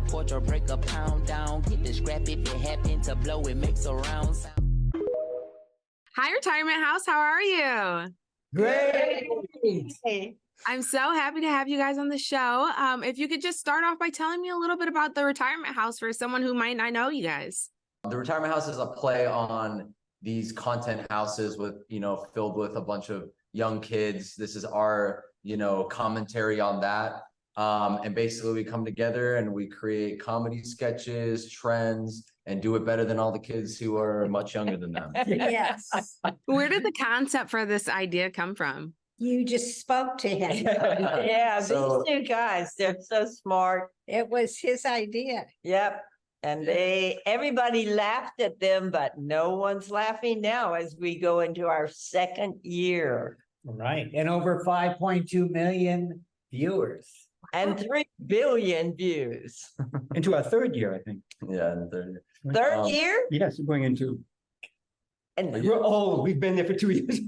porch or break a pound down. Get the scrap if it happen to blow, it makes a round sound. Hi, Retirement House. How are you? Great. I'm so happy to have you guys on the show. If you could just start off by telling me a little bit about the Retirement House for someone who might not know you guys. The Retirement House is a play on these content houses with, filled with a bunch of young kids. This is our, commentary on that. And basically we come together and we create comedy sketches, trends, and do it better than all the kids who are much younger than them. Yes. Where did the concept for this idea come from? You just spoke to him. Yeah, So- these two guys, they're so smart. It was his idea. Yep. And everybody laughed at them, but no one's laughing now as we go into our second year. Right. And over 5.2 million viewers. And 3 billion views. Into our third year, I think. Yeah. And they're- Third Um, year? Yes, we're going into, And we're old. We've been there for 2 years.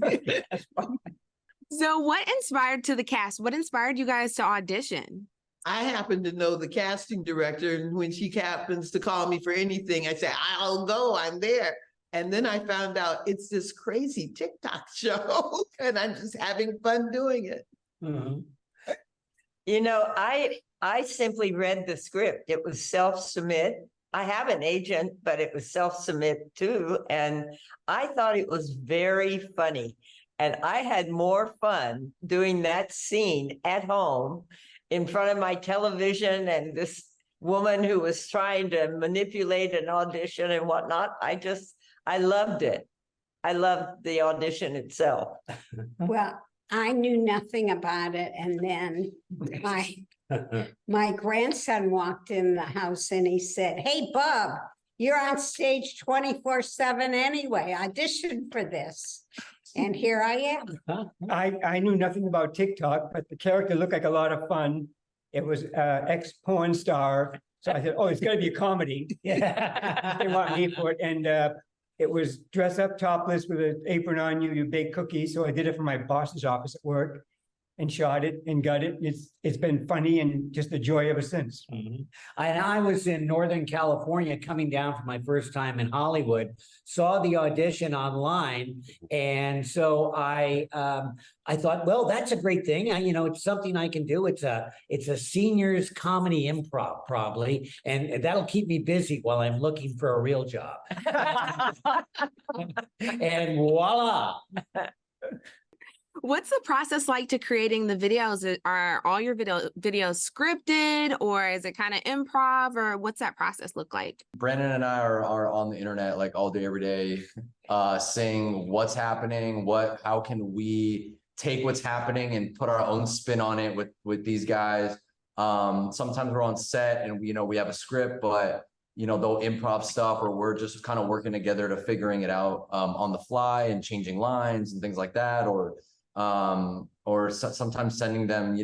So what inspired to the cast? What inspired you guys to audition? I happen to know the casting director, and when she happens to call me for anything, I say, I'll go, I'm there. And then I found out it's this crazy TikTok show, and I'm just having fun doing it. Mhm. I simply read the script. It was self-submit. I have an agent, but it was self-submit too. And I thought it was very funny. And I had more fun doing that scene at home in front of my television and this woman who was trying to manipulate an audition and whatnot. I loved it. I loved the audition itself. Well, I knew nothing about it. And then my grandson walked in the house and he said, "Hey, Bob, you're on stage 24/7 anyway. Audition for this." And here I am. I knew nothing about TikTok, but the character looked like a lot of fun. It was ex-porn star. So I said, oh, it's got to be a comedy. They want me for it. And it was dress up topless with an apron on, you bake cookies. So I did it for my boss's office at work and shot it and got it. It's been funny and just a joy ever since. And I was in Northern California coming down for my first time in Hollywood, saw the audition online. And so I thought, well, that's a great thing. It's something I can do. It's a seniors comedy improv probably. And that'll keep me busy while I'm looking for a real job. And voila. What's the process like to creating the videos? Are all your videos scripted, or is it kind of improv, or what's that process look like? Brandon and I are on the internet like all day, every day, saying what's happening, how can we take what's happening and put our own spin on it with these guys. Sometimes we're on set and we have a script, but they'll improv stuff, or we're just kind of working together to figuring it out on the fly and changing lines and things like that, or sometimes sending them,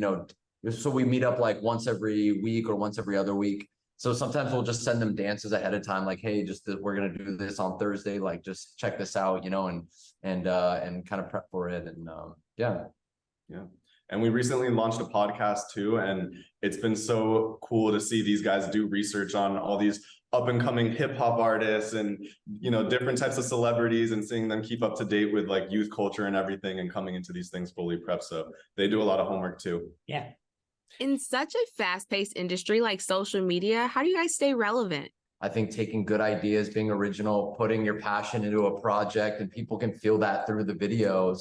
so we meet up like once every week or once every other week. So sometimes we'll just send them dances ahead of time, like, hey, we're gonna do this on Thursday, like just check this out, and kind of prep for it, and yeah. And we recently launched a podcast too, and it's been so cool to see these guys do research on all these up and coming hip hop artists and, different types of celebrities, and seeing them keep up to date with like youth culture and everything, and coming into these things fully prepped. So they do a lot of homework too. Yeah. In such a fast-paced industry like social media, how do you guys stay relevant? I think taking good ideas, being original, putting your passion into a project, and people can feel that through the videos.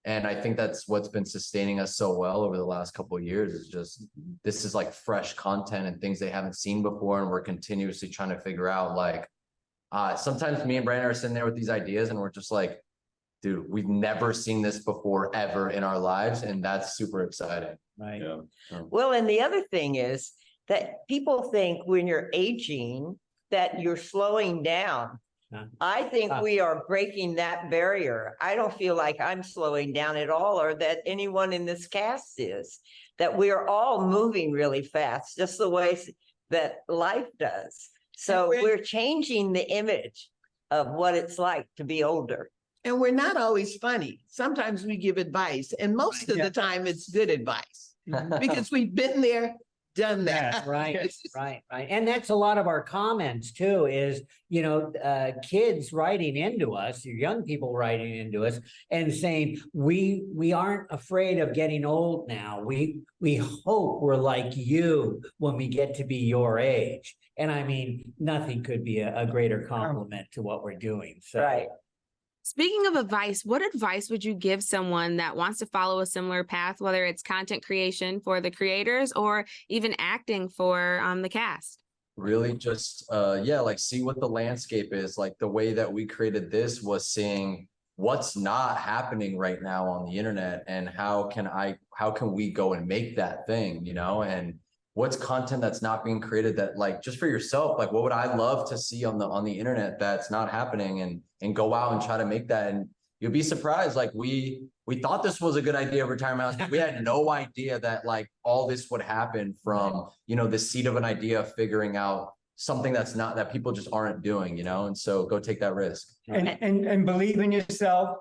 And I think that's what's been sustaining us so well over the last couple of years, is just, this is like fresh content and things they haven't seen before. And we're continuously trying to figure out, like, sometimes me and Brandon are sitting there with these ideas and we're just like, dude, we've never seen this before ever in our lives. And that's super exciting. Right. Yeah. Well, and the other thing is that people think when you're aging that you're slowing down. I think we are breaking that barrier. I don't feel like I'm slowing down at all, or that anyone in this cast is, that we are all moving really fast, just the way that life does. So we're changing the image of what it's like to be older. And we're not always funny. Sometimes we give advice, and most of the time it's good advice because we've been there, done that. Right, right. And that's a lot of our comments too, is, kids writing into us, young people writing into us and saying, we aren't afraid of getting old now. We hope we're like you when we get to be your age. And I mean, nothing could be a greater compliment to what we're doing. So. Right. Speaking of advice, what advice would you give someone that wants to follow a similar path, whether it's content creation for the creators or even acting for the cast? Really just, like see what the landscape is. Like the way that we created this was seeing what's not happening right now on the internet and how can we go and make that thing, and what's content that's not being created that like just for yourself, like what would I love to see on the internet that's not happening and go out and try to make that. And you'll be surprised. Like we thought this was a good idea of retirement house. We had no idea that like all this would happen from, the seed of an idea of figuring out something that people just aren't doing, and so go take that risk. And believe in yourself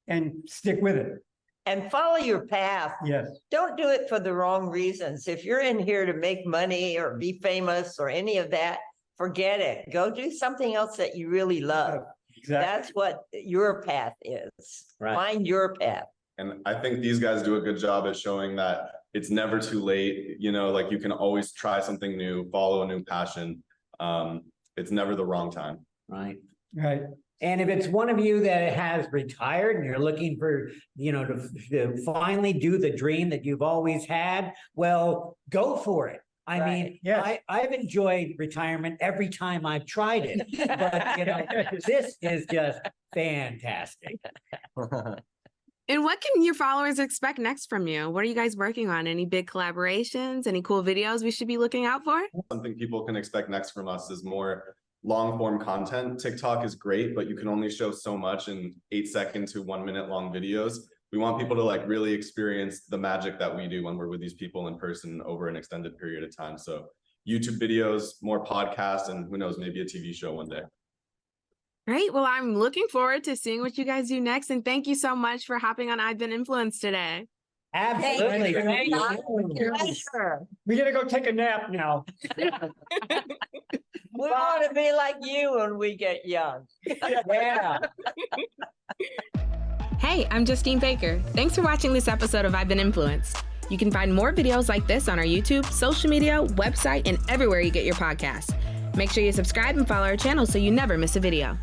and stick with it. And follow your path. Yes. Don't do it for the wrong reasons. If you're in here to make money or be famous or any of that, forget it. Go do something else that you really love. Exactly. That's what your path is. Right. Find your path. And I think these guys do a good job at showing that it's never too late. Like you can always try something new, follow a new passion. It's never the wrong time. Right. Right. And if it's one of you that has retired and you're looking for, to finally do the dream that you've always had, well, go for it. I mean, Yes. I've enjoyed retirement every time I've tried it, but this is just fantastic. And what can your followers expect next from you? What are you guys working on? Any big collaborations? Any cool videos we should be looking out for? Something people can expect next from us is more long form content. TikTok is great, but you can only show so much in 8-second to 1 minute long videos. We want people to like really experience the magic that we do when we're with these people in person over an extended period of time. So YouTube videos, more podcasts, and who knows, maybe a TV show one day. Great. Well, I'm looking forward to seeing what you guys do next. And thank you so much for hopping on I've Been Influenced today. Absolutely. Thank you. Thank you. Pleasure. We gotta go take a nap now. We want to be like you when we get young. Yeah. Hey, I'm Justine Baker. Thanks for watching this episode of I've Been Influenced. You can find more videos like this on our YouTube, social media, website, and everywhere you get your podcasts. Make sure you subscribe and follow our channel so you never miss a video.